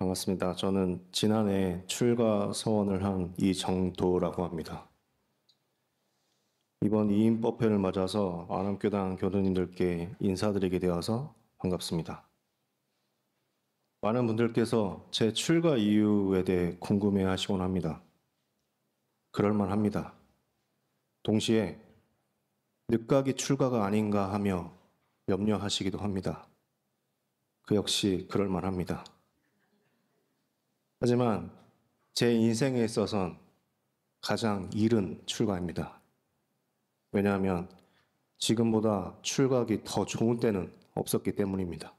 반갑습니다. 저는 지난해 출가 서원을 한 이정도라고 합니다. 이번 이인법회를 맞아서 안암교당 교도님들께 인사드리게 되어서 반갑습니다. 많은 분들께서 제 출가 이유에 대해 궁금해 하시곤 합니다. 그럴만합니다. 동시에 늦가기 출가가 아닌가 하며 염려하시기도 합니다. 그 역시 그럴만합니다. 하지만 제 인생에 있어선 가장 이른 출가입니다. 왜냐하면 지금보다 출가하기 더 좋은 때는 없었기 때문입니다.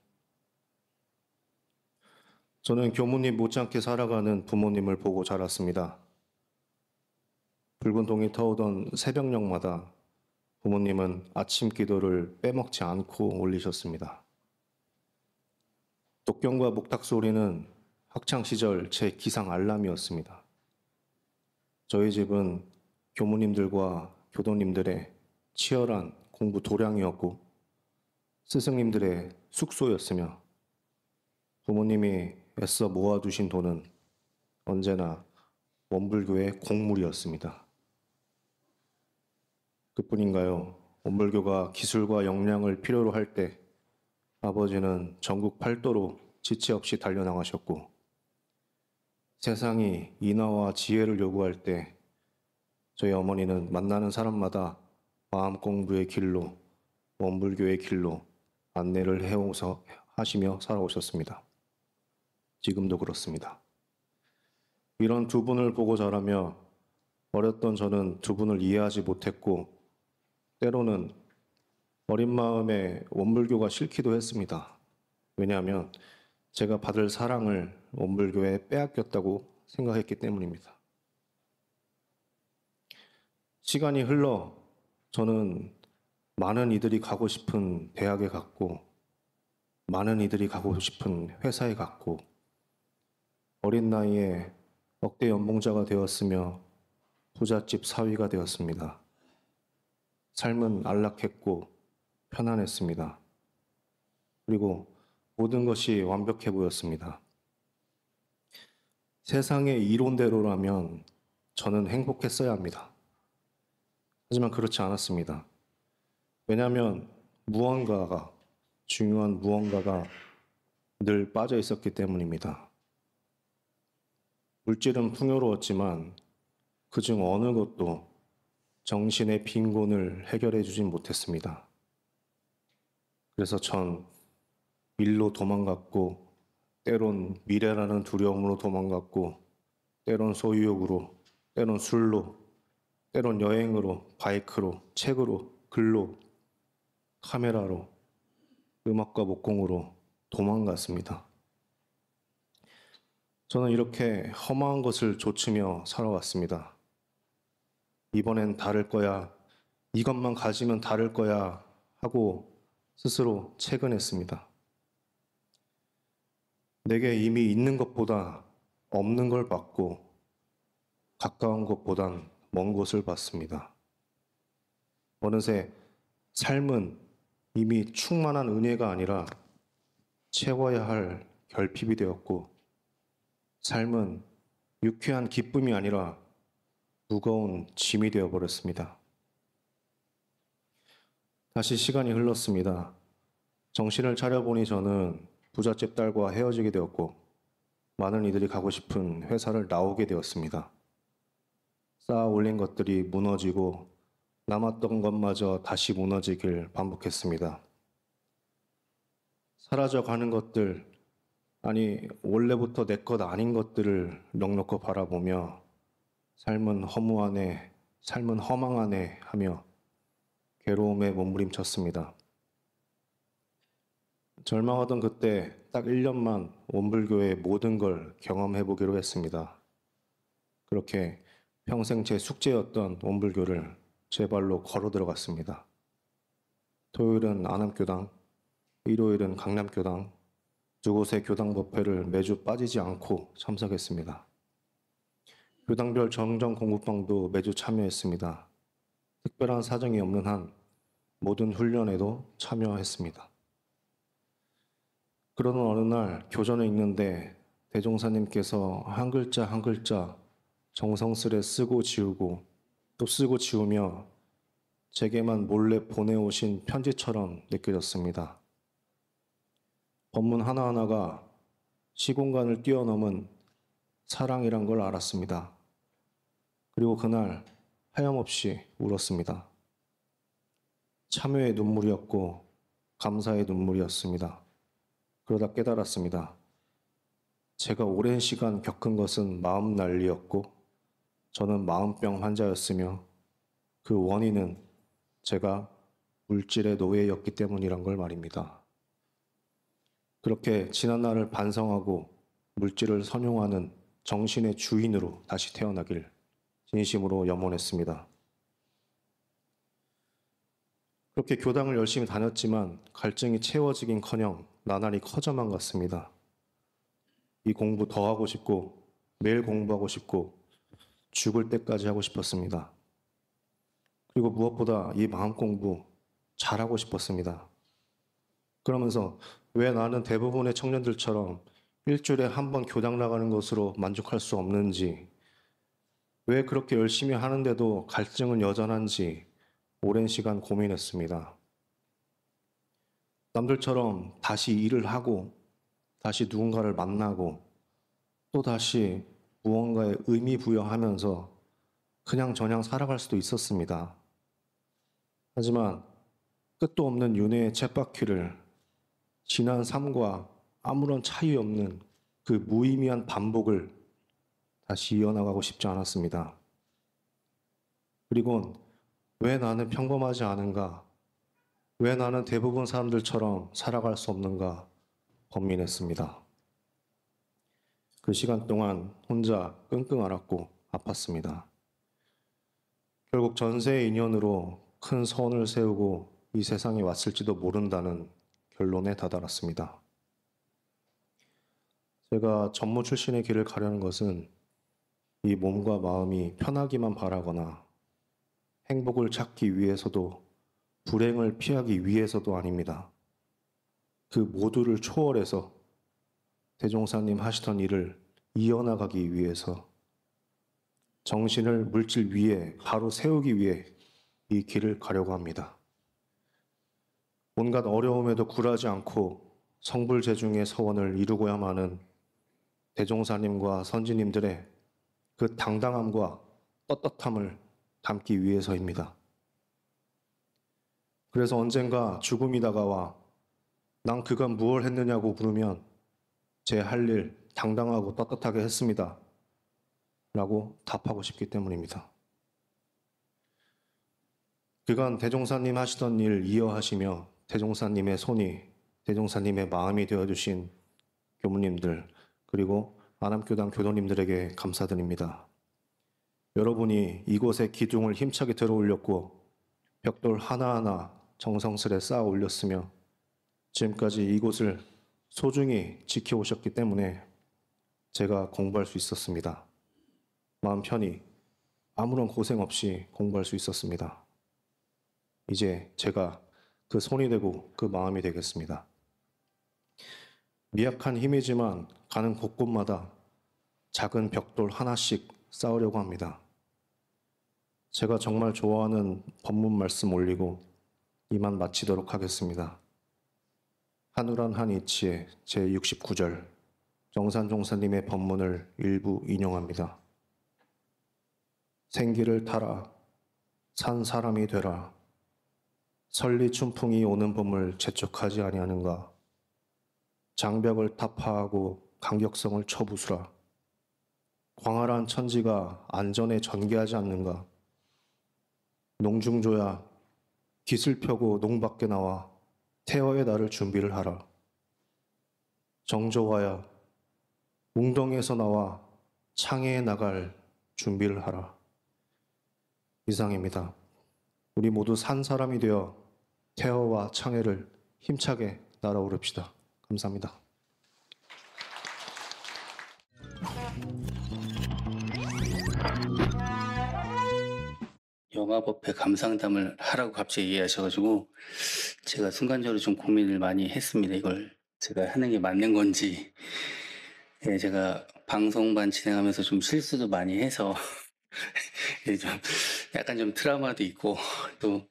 저는 교무님 못지않게 살아가는 부모님을 보고 자랐습니다. 붉은 동이 터오던 새벽녘마다 부모님은 아침 기도를 빼먹지 않고 올리셨습니다. 독경과 목탁 소리는 학창시절 제 기상 알람이었습니다. 저희 집은 교무님들과 교도님들의 치열한 공부 도량이었고 스승님들의 숙소였으며 부모님이 애써 모아두신 돈은 언제나 원불교의 공물이었습니다. 그뿐인가요? 원불교가 기술과 역량을 필요로 할 때 아버지는 전국 팔도로 지체 없이 달려나가셨고 세상이 인하와 지혜를 요구할 때 저희 어머니는 만나는 사람마다 마음 공부의 길로, 원불교의 길로 안내를 해오서 하시며 살아오셨습니다. 지금도 그렇습니다. 이런 두 분을 보고 자라며 어렸던 저는 두 분을 이해하지 못했고 때로는 어린 마음에 원불교가 싫기도 했습니다. 왜냐하면 제가 받을 사랑을 원불교에 빼앗겼다고 생각했기 때문입니다. 시간이 흘러 저는 많은 이들이 가고 싶은 대학에 갔고 많은 이들이 가고 싶은 회사에 갔고 어린 나이에 억대 연봉자가 되었으며 부잣집 사위가 되었습니다. 삶은 안락했고 편안했습니다. 그리고 모든 것이 완벽해 보였습니다. 세상의 이론대로라면 저는 행복했어야 합니다. 하지만 그렇지 않았습니다. 왜냐하면 무언가가, 중요한 무언가가 늘 빠져 있었기 때문입니다. 물질은 풍요로웠지만 그중 어느 것도 정신의 빈곤을 해결해 주진 못했습니다. 그래서 전 일로 도망갔고 때론 미래라는 두려움으로 도망갔고 때론 소유욕으로 때론 술로 때론 여행으로 바이크로 책으로 글로 카메라로 음악과 목공으로 도망갔습니다. 저는 이렇게 험한 것을 좇으며 살아왔습니다. 이번엔 다를 거야. 이것만 가지면 다를 거야 하고 스스로 채근했습니다. 내게 이미 있는 것보다 없는 걸 받고 가까운 것보단 먼 곳을 받습니다. 어느새 삶은 이미 충만한 은혜가 아니라 채워야 할 결핍이 되었고 삶은 유쾌한 기쁨이 아니라 무거운 짐이 되어버렸습니다. 다시 시간이 흘렀습니다. 정신을 차려보니 저는 부잣집 딸과 헤어지게 되었고 많은 이들이 가고 싶은 회사를 나오게 되었습니다. 쌓아 올린 것들이 무너지고 남았던 것마저 다시 무너지길 반복했습니다. 사라져가는 것들, 아니 원래부터 내 것 아닌 것들을 넉넉히 바라보며 삶은 허무하네, 삶은 허망하네 하며 괴로움에 몸부림쳤습니다. 절망하던 그때 딱 1년만 원불교의 모든 걸 경험해보기로 했습니다. 그렇게 평생 제 숙제였던 원불교를 제 발로 걸어 들어갔습니다. 토요일은 안암교당, 일요일은 강남교당, 두 곳의 교당 법회를 매주 빠지지 않고 참석했습니다. 교당별 정정 공부방도 매주 참여했습니다. 특별한 사정이 없는 한 모든 훈련에도 참여했습니다. 그러던 어느 날 교전을 읽는데 대종사님께서 한 글자 한 글자 정성스레 쓰고 지우고 또 쓰고 지우며 제게만 몰래 보내오신 편지처럼 느껴졌습니다. 법문 하나하나가 시공간을 뛰어넘은 사랑이란 걸 알았습니다. 그리고 그날 하염없이 울었습니다. 참회의 눈물이었고 감사의 눈물이었습니다. 그러다 깨달았습니다. 제가 오랜 시간 겪은 것은 마음 난리였고 저는 마음병 환자였으며 그 원인은 제가 물질의 노예였기 때문이란 걸 말입니다. 그렇게 지난 날을 반성하고 물질을 선용하는 정신의 주인으로 다시 태어나길 진심으로 염원했습니다. 그렇게 교당을 열심히 다녔지만 갈증이 채워지긴커녕 나날이 커져만 갔습니다. 이 공부 더 하고 싶고 매일 공부하고 싶고 죽을 때까지 하고 싶었습니다. 그리고 무엇보다 이 마음 공부 잘하고 싶었습니다. 그러면서 왜 나는 대부분의 청년들처럼 일주일에 한 번 교당 나가는 것으로 만족할 수 없는지, 왜 그렇게 열심히 하는데도 갈증은 여전한지 오랜 시간 고민했습니다. 남들처럼 다시 일을 하고 다시 누군가를 만나고 또 다시 무언가에 의미 부여하면서 그냥 저냥 살아갈 수도 있었습니다. 하지만 끝도 없는 윤회의 쳇바퀴를 지난 삶과 아무런 차이 없는 그 무의미한 반복을 다시 이어나가고 싶지 않았습니다. 그리고 왜 나는 평범하지 않은가? 왜 나는 대부분 사람들처럼 살아갈 수 없는가? 고민했습니다. 그 시간 동안 혼자 끙끙 앓았고 아팠습니다. 결국 전세의 인연으로 큰 선을 세우고 이 세상에 왔을지도 모른다는 결론에 다다랐습니다. 제가 전무 출신의 길을 가려는 것은 이 몸과 마음이 편하기만 바라거나 행복을 찾기 위해서도 불행을 피하기 위해서도 아닙니다. 그 모두를 초월해서 대종사님 하시던 일을 이어나가기 위해서 정신을 물질 위에 바로 세우기 위해 이 길을 가려고 합니다. 온갖 어려움에도 굴하지 않고 성불재중의 서원을 이루고야만 하는 대종사님과 선지님들의 그 당당함과 떳떳함을 담기 위해서입니다. 그래서 언젠가 죽음이 다가와 난 그간 무엇을 했느냐고 물으면 제 할 일 당당하고 떳떳하게 했습니다. 라고 답하고 싶기 때문입니다. 그간 대종사님 하시던 일 이어하시며 대종사님의 손이 대종사님의 마음이 되어주신 교무님들 그리고 안암교당 교도님들에게 감사드립니다. 여러분이 이곳에 기둥을 힘차게 들어 올렸고 벽돌 하나하나 정성스레 쌓아 올렸으며 지금까지 이곳을 소중히 지켜오셨기 때문에 제가 공부할 수 있었습니다. 마음 편히 아무런 고생 없이 공부할 수 있었습니다. 이제 제가 그 손이 되고 그 마음이 되겠습니다. 미약한 힘이지만 가는 곳곳마다 작은 벽돌 하나씩 쌓으려고 합니다. 제가 정말 좋아하는 법문 말씀 올리고 이만 마치도록 하겠습니다. 한우란 한 이치의 제69절 정산종사님의 법문을 일부 인용합니다. 생기를 타라 산 사람이 되라 설리춘풍이 오는 봄을 재촉하지 아니하는가 장벽을 타파하고 강격성을 쳐부수라 광활한 천지가 안전에 전개하지 않는가 농중조야 깃을 펴고 농 밖에 나와 태어의 날을 준비를 하라 정조와야 웅덩이에서 나와 창해에 나갈 준비를 하라. 이상입니다. 우리 모두 산 사람이 되어 태어와 창해를 힘차게 날아오릅시다. 감사합니다. 영화법회 감상담을 하라고 갑자기 얘기하셔가지고 제가 순간적으로 좀 고민을 많이 했습니다. 이걸 제가 하는 게 맞는 건지. 예, 제가 방송반 진행하면서 좀 실수도 많이 해서 예, 좀 약간 좀 트라우마도 있고 또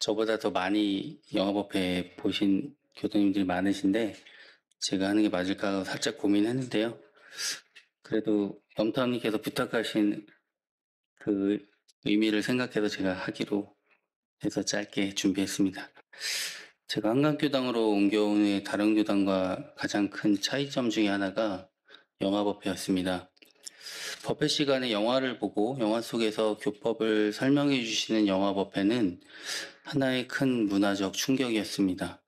저보다 더 많이 영화법회 보신 교수님들이 많으신데 제가 하는 게 맞을까 살짝 고민했는데요. 그래도 염탐님께서 부탁하신 그 의미를 생각해서 제가 하기로 해서 짧게 준비했습니다. 제가 한강교당으로 옮겨온 후에 다른 교당과 가장 큰 차이점 중에 하나가 영화법회였습니다. 법회 시간에 영화를 보고 영화 속에서 교법을 설명해 주시는 영화법회는 하나의 큰 문화적 충격이었습니다.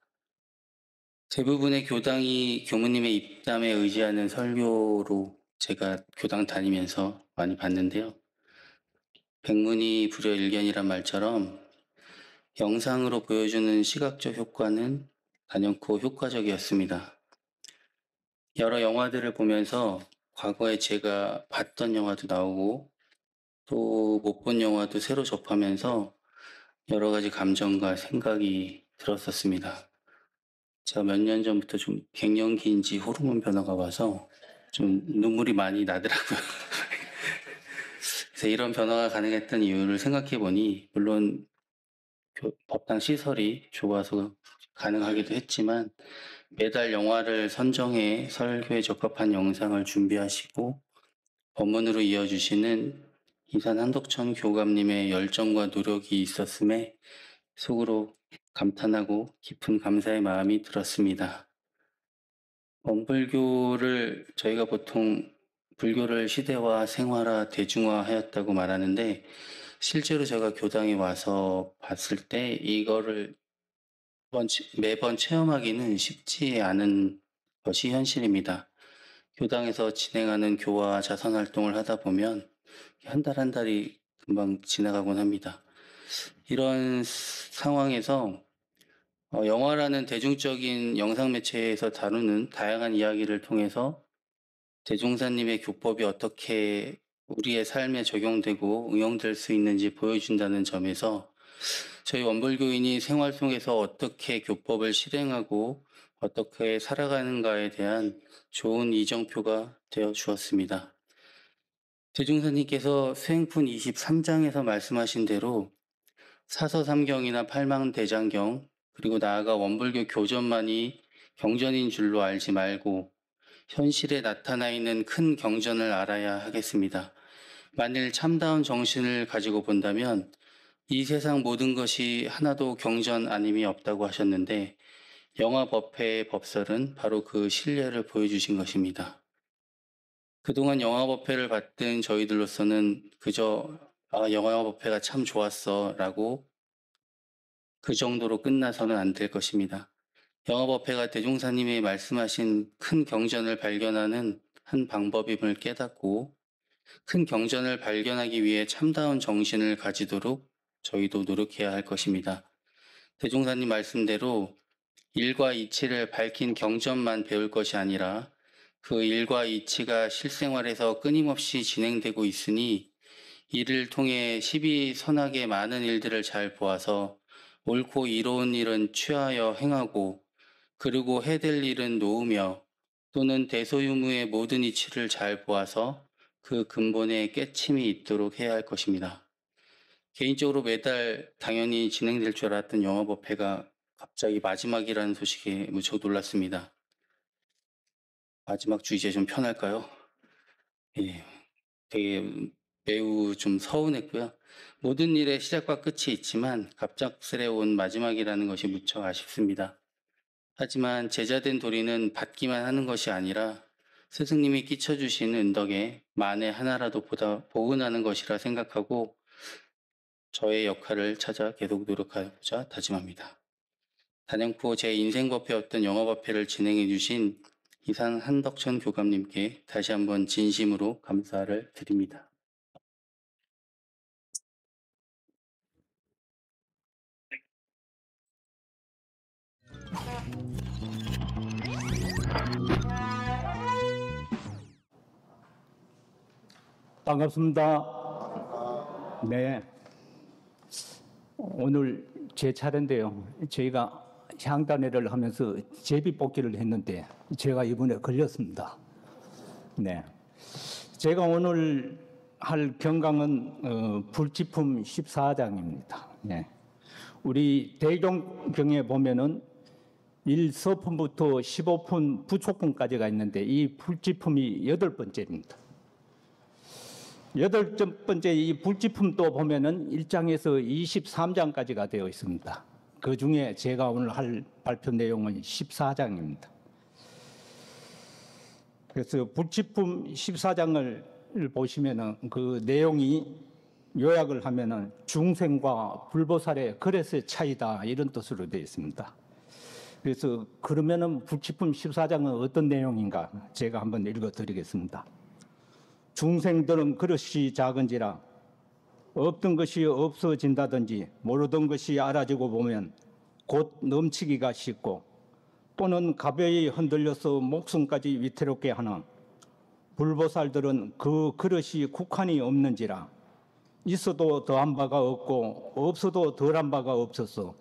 대부분의 교당이 교무님의 입담에 의지하는 설교로 제가 교당 다니면서 많이 봤는데요. 백문이 불여일견이란 말처럼 영상으로 보여주는 시각적 효과는 단연코 효과적이었습니다. 여러 영화들을 보면서 과거에 제가 봤던 영화도 나오고 또 못 본 영화도 새로 접하면서 여러 가지 감정과 생각이 들었었습니다. 제가 몇 년 전부터 좀 갱년기인지 호르몬 변화가 와서 좀 눈물이 많이 나더라고요. 그래서 이런 변화가 가능했던 이유를 생각해 보니 물론 법당 시설이 좋아서 가능하기도 했지만 매달 영화를 선정해 설교에 적합한 영상을 준비하시고 법문으로 이어주시는 이산 한덕천 교감님의 열정과 노력이 있었음에 속으로 감탄하고 깊은 감사의 마음이 들었습니다. 원불교를 저희가 보통 불교를 시대화, 생활화, 대중화하였다고 말하는데 실제로 제가 교당에 와서 봤을 때 이거를 매번 체험하기는 쉽지 않은 것이 현실입니다. 교당에서 진행하는 교화 자선 활동을 하다 보면 한 달 한 달이 금방 지나가곤 합니다. 이런 상황에서 영화라는 대중적인 영상 매체에서 다루는 다양한 이야기를 통해서 대종사님의 교법이 어떻게 우리의 삶에 적용되고 응용될 수 있는지 보여준다는 점에서 저희 원불교인이 생활 속에서 어떻게 교법을 실행하고 어떻게 살아가는가에 대한 좋은 이정표가 되어 주었습니다. 대종사님께서 수행품 23장에서 말씀하신 대로 사서삼경이나 팔망대장경 그리고 나아가 원불교 교전만이 경전인 줄로 알지 말고 현실에 나타나 있는 큰 경전을 알아야 하겠습니다. 만일 참다운 정신을 가지고 본다면 이 세상 모든 것이 하나도 경전 아님이 없다고 하셨는데 영화법회의 법설은 바로 그 신뢰를 보여주신 것입니다. 그동안 영화법회를 봤던 저희들로서는 그저 영화법회가 참 좋았어 라고 그 정도로 끝나서는 안 될 것입니다. 영화법회가 대종사님이 말씀하신 큰 경전을 발견하는 한 방법임을 깨닫고 큰 경전을 발견하기 위해 참다운 정신을 가지도록 저희도 노력해야 할 것입니다. 대종사님 말씀대로 일과 이치를 밝힌 경전만 배울 것이 아니라 그 일과 이치가 실생활에서 끊임없이 진행되고 있으니 이를 통해 시비선악의 많은 일들을 잘 보아서 옳고 이로운 일은 취하여 행하고 그리고 해될 일은 놓으며 또는 대소유무의 모든 이치를 잘 보아서 그 근본에 깨침이 있도록 해야 할 것입니다. 개인적으로 매달 당연히 진행될 줄 알았던 영화법회가 갑자기 마지막이라는 소식에 무척 놀랐습니다. 마지막 주 이제 좀 편할까요? 예, 되게 매우 좀 서운했고요. 모든 일의 시작과 끝이 있지만 갑작스레 온 마지막이라는 것이 무척 아쉽습니다. 하지만 제자된 도리는 받기만 하는 것이 아니라 스승님이 끼쳐주신 은덕에 만에 하나라도 보다 보은하는 것이라 생각하고 저의 역할을 찾아 계속 노력하고자 다짐합니다. 단연코 제 인생법회였던 영화법회를 진행해 주신 이산 한덕천 교감님께 다시 한번 진심으로 감사를 드립니다. 반갑습니다. 네. 오늘 제 차례인데요. 저희가 향단회를 하면서 제비뽑기를 했는데 제가 이번에 걸렸습니다. 네. 제가 오늘 할 경강은 불지품 14장입니다. 네. 우리 대종경에 보면은 1서품부터 15품 부촉품까지가 있는데 이 불지품이 8번째입니다. 8번째 이 불지품도 보면은 1장에서 23장까지가 되어 있습니다. 그 중에 제가 오늘 할 발표 내용은 14장입니다. 그래서 불지품 14장을 보시면은 그 내용이 요약을 하면은 중생과 불보살의 거래세 차이다 이런 뜻으로 되어 있습니다. 그래서 그러면은 불지품 14장은 어떤 내용인가 제가 한번 읽어드리겠습니다. 중생들은 그릇이 작은지라 없던 것이 없어진다든지 모르던 것이 알아지고 보면 곧 넘치기가 쉽고 또는 가벼이 흔들려서 목숨까지 위태롭게 하나 불보살들은 그 그릇이 국한이 없는지라 있어도 더한 바가 없고 없어도 덜한 바가 없어서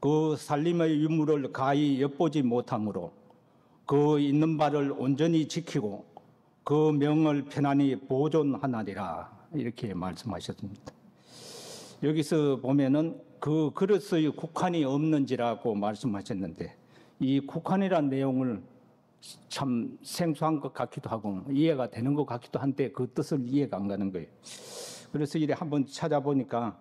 그 살림의 유무를 가히 엿보지 못하므로 그 있는 바를 온전히 지키고 그 명을 편안히 보존하나니라 이렇게 말씀하셨습니다. 여기서 보면은 그 그릇의 국한이 없는지라고 말씀하셨는데 이 국한이라는 내용을 참 생소한 것 같기도 하고 이해가 되는 것 같기도 한데 그 뜻을 이해가 안 가는 거예요. 그래서 이래 한번 찾아보니까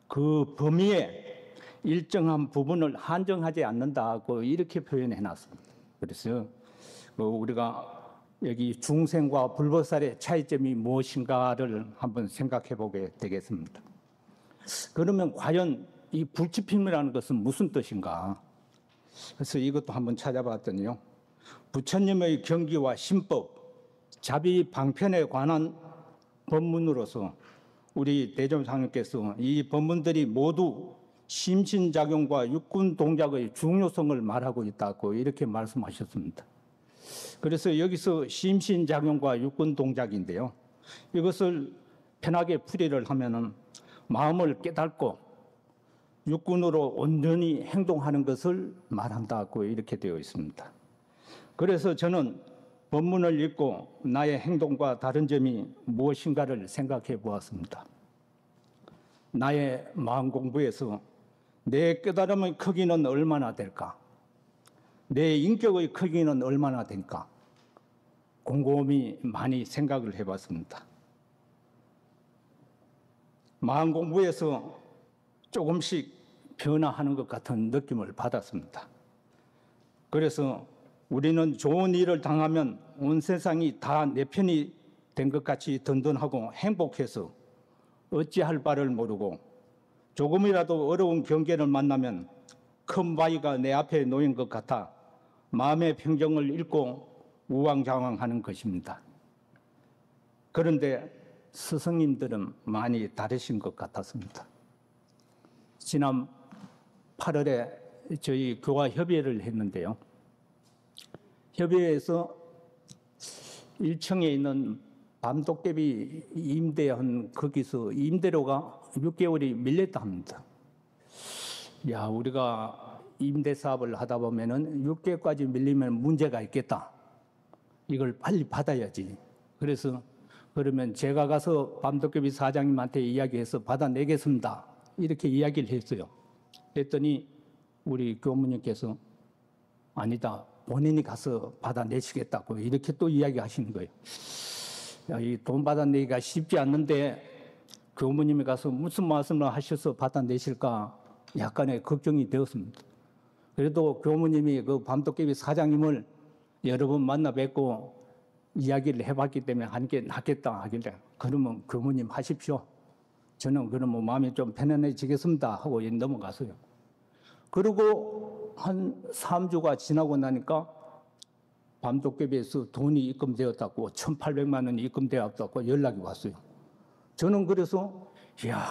그 범위에 일정한 부분을 한정하지 않는다고 이렇게 표현해 놨습니다. 그래서 우리가 여기 중생과 불보살의 차이점이 무엇인가를 한번 생각해 보게 되겠습니다. 그러면 과연 이 불지품이라는 것은 무슨 뜻인가? 그래서 이것도 한번 찾아봤더니요. 부처님의 경기와 신법, 자비 방편에 관한 법문으로서 우리 대종상님께서 이 법문들이 모두 심신작용과 육군 동작의 중요성을 말하고 있다고 이렇게 말씀하셨습니다. 그래서 여기서 심신작용과 육군 동작인데요. 이것을 편하게 풀이를 하면은 마음을 깨닫고 육군으로 온전히 행동하는 것을 말한다고 이렇게 되어 있습니다. 그래서 저는 법문을 읽고 나의 행동과 다른 점이 무엇인가를 생각해 보았습니다. 나의 마음 공부에서 내 깨달음의 크기는 얼마나 될까? 내 인격의 크기는 얼마나 될까? 곰곰이 많이 생각을 해봤습니다. 마음 공부에서 조금씩 변화하는 것 같은 느낌을 받았습니다. 그래서 우리는 좋은 일을 당하면 온 세상이 다 내 편이 된 것 같이 든든하고 행복해서 어찌할 바를 모르고 조금이라도 어려운 경계를 만나면 큰 바위가 내 앞에 놓인 것 같아 마음의 평정을 잃고 우왕좌왕하는 것입니다. 그런데 스승님들은 많이 다르신 것 같았습니다. 지난 8월에 저희 교화 협의회를 했는데요. 협의회에서 1층에 있는 밤도깨비 임대한 거기서 임대료가 6개월이 밀렸다 합니다. 야, 우리가 임대 사업을 하다 보면은 6개월까지 밀리면 문제가 있겠다. 이걸 빨리 받아야지. 그래서 그러면 제가 가서 밤도깨비 사장님한테 이야기해서 받아내겠습니다. 이렇게 이야기를 했어요. 그랬더니 우리 교무님께서 아니다. 본인이 가서 받아내시겠다고 이렇게 또 이야기하시는 거예요. 이 돈 받아내기가 쉽지 않는데 교무님이 가서 무슨 말씀을 하셔서 받아내실까 약간의 걱정이 되었습니다. 그래도 교무님이 그 밤도깨비 사장님을 여러 번 만나 뵙고 이야기를 해봤기 때문에 한 게 낫겠다 하길래 그러면 교무님 하십시오. 저는 그러면 마음이 좀 편안해지겠습니다 하고 넘어갔어요. 그리고 한 3주가 지나고 나니까 밤도깨비에서 돈이 입금되었다고 1,800만 원이 입금되었다고 연락이 왔어요. 저는 그래서 이야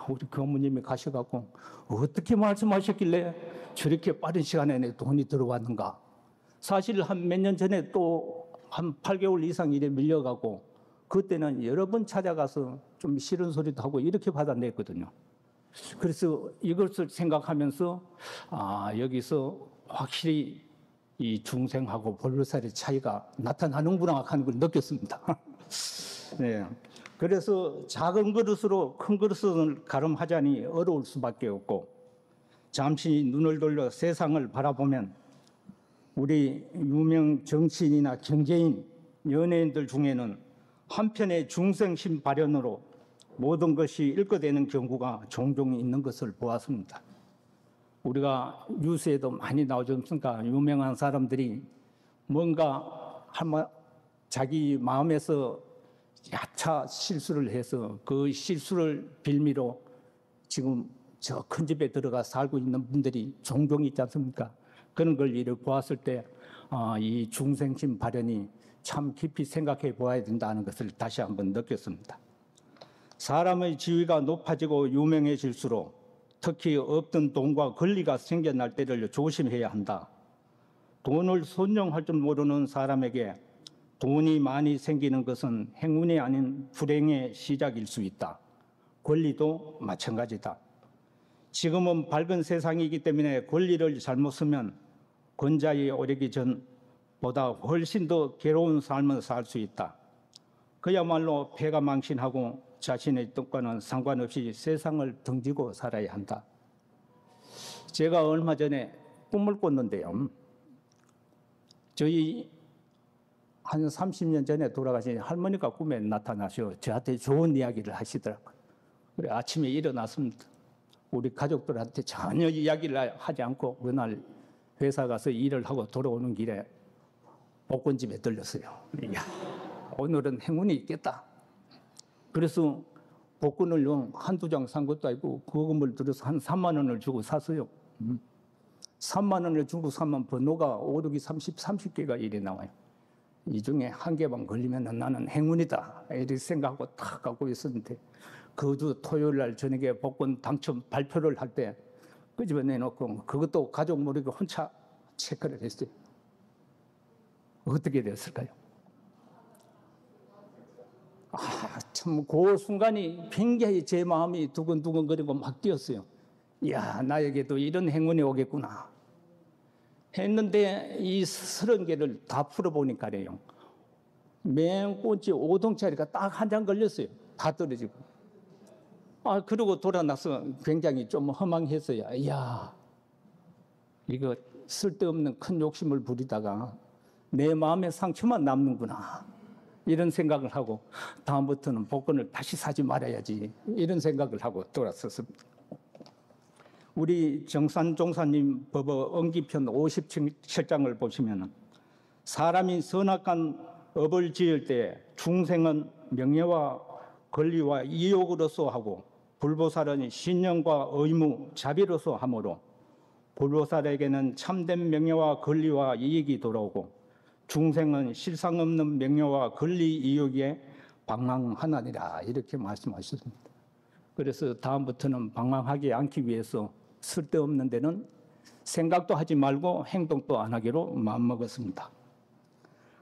우리 교무님이 가셔갖고 어떻게 말씀하셨길래 저렇게 빠른 시간에 내 돈이 들어왔는가. 사실 한 몇 년 전에 또 한 8개월 이상 일에 밀려가고 그때는 여러 번 찾아가서 좀 싫은 소리도 하고 이렇게 받아냈거든요. 그래서 이것을 생각하면서 여기서 확실히 이 중생하고 볼살의 차이가 나타나는구나 하는 걸 느꼈습니다. 네. 그래서 작은 그릇으로 큰 그릇을 가름하자니 어려울 수밖에 없고, 잠시 눈을 돌려 세상을 바라보면 우리 유명 정치인이나 경제인, 연예인들 중에는 한편의 중생심 발현으로 모든 것이 일거되는 경우가 종종 있는 것을 보았습니다. 우리가 뉴스에도 많이 나오지 않습니까? 유명한 사람들이 뭔가 자기 마음에서 야차 실수를 해서 그 실수를 빌미로 지금 저 큰 집에 들어가 살고 있는 분들이 종종 있지 않습니까? 그런 걸 이를 보았을 때, 이 중생심 발현이 참 깊이 생각해 보아야 된다는 것을 다시 한번 느꼈습니다. 사람의 지위가 높아지고 유명해질수록 특히 없던 돈과 권리가 생겨날 때를 조심해야 한다. 돈을 손용할 줄 모르는 사람에게 돈이 많이 생기는 것은 행운이 아닌 불행의 시작일 수 있다. 권리도 마찬가지다. 지금은 밝은 세상이기 때문에 권리를 잘못 쓰면 권자에 오르기 전보다 훨씬 더 괴로운 삶을 살 수 있다. 그야말로 패가 망신하고 자신의 뜻과는 상관없이 세상을 등지고 살아야 한다. 제가 얼마 전에 꿈을 꿨는데요. 저희 한 30년 전에 돌아가신 할머니가 꿈에 나타나셔 저한테 좋은 이야기를 하시더라고요. 그래 아침에 일어났습니다. 우리 가족들한테 전혀 이야기를 하지 않고 그날 회사 가서 일을 하고 돌아오는 길에 복권집에 들렸어요. 이야, 오늘은 행운이 있겠다. 그래서 복권을 한두 장 산 것도 아니고 그금을 들여서 한 3만 원을 주고 샀어요. 3만 원을 주고 사면 번호가 5, 6, 30개가 일이 나와요. 이 중에 한 개만 걸리면 나는 행운이다. 이렇게 생각하고 탁 갖고 있었는데 그 주 토요일 날 저녁에 복권 당첨 발표를 할 때 그 집에 내놓고 그것도 가족 모르게 혼자 체크를 했어요. 어떻게 됐을까요? 참, 그 순간이 굉장히 제 마음이 두근두근거리고 막 뛰었어요. 이야, 나에게도 이런 행운이 오겠구나. 했는데 이 30개를 다 풀어보니까요. 맨 꼴찌 5등짜리가 딱 한 장 걸렸어요. 다 떨어지고. 그러고 돌아나서 굉장히 좀 허망했어요. 이야, 이거 쓸데없는 큰 욕심을 부리다가 내 마음에 상처만 남는구나. 이런 생각을 하고 다음부터는 복권을 다시 사지 말아야지. 이런 생각을 하고 돌아섰습니다. 우리 정산종사님 법어 엄기편 57장을 보시면 사람이 선악한 업을 지을 때 중생은 명예와 권리와 이욕으로서 하고 불보살은 신념과 의무, 자비로서 하므로 불보살에게는 참된 명예와 권리와 이익이 돌아오고 중생은 실상 없는 명예와 권리 이욕에 방황하나니라 이렇게 말씀하셨습니다. 그래서 다음부터는 방황하지 않기 위해서 쓸데없는 데는 생각도 하지 말고 행동도 안 하기로 마음먹었습니다.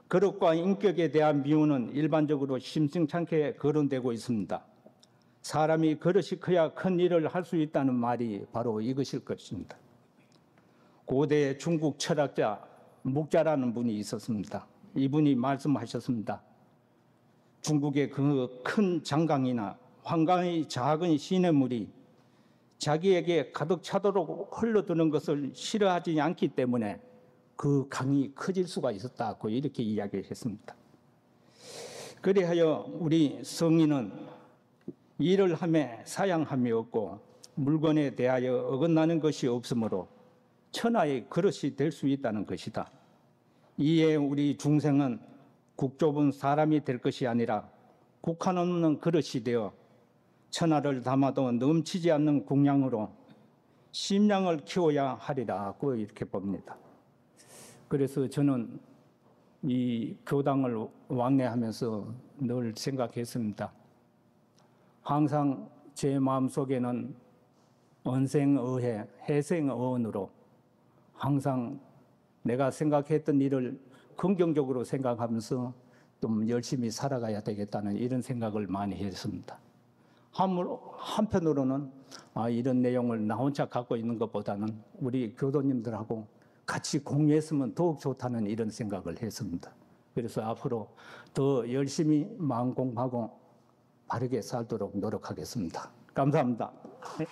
거룩과 인격에 대한 미움은 일반적으로 심심찮게 거론되고 있습니다. 사람이 그릇이 커야 큰 일을 할 수 있다는 말이 바로 이것일 것입니다. 고대 중국 철학자 묵자라는 분이 있었습니다. 이분이 말씀하셨습니다. 중국의 그 큰 장강이나 황강의 작은 시냇물이 자기에게 가득 차도록 흘러드는 것을 싫어하지 않기 때문에 그 강이 커질 수가 있었다고 이렇게 이야기했습니다. 그리하여 우리 성인은 일을 하며 사양함이 없고 물건에 대하여 어긋나는 것이 없으므로 천하의 그릇이 될 수 있다는 것이다. 이에 우리 중생은 국좁은 사람이 될 것이 아니라 국한 없는 그릇이 되어 천하를 담아도 넘치지 않는 궁량으로 심량을 키워야 하리라고 이렇게 봅니다. 그래서 저는 이 교당을 왕래하면서 늘 생각했습니다. 항상 제 마음속에는 언생어해, 해생어언으로 항상 내가 생각했던 일을 긍정적으로 생각하면서 좀 열심히 살아가야 되겠다는 이런 생각을 많이 했습니다. 한편으로는 이런 내용을 나 혼자 갖고 있는 것보다는 우리 교도님들하고 같이 공유했으면 더욱 좋다는 이런 생각을 했습니다. 그래서 앞으로 더 열심히 마음 공부하고 바르게 살도록 노력하겠습니다. 감사합니다. 네.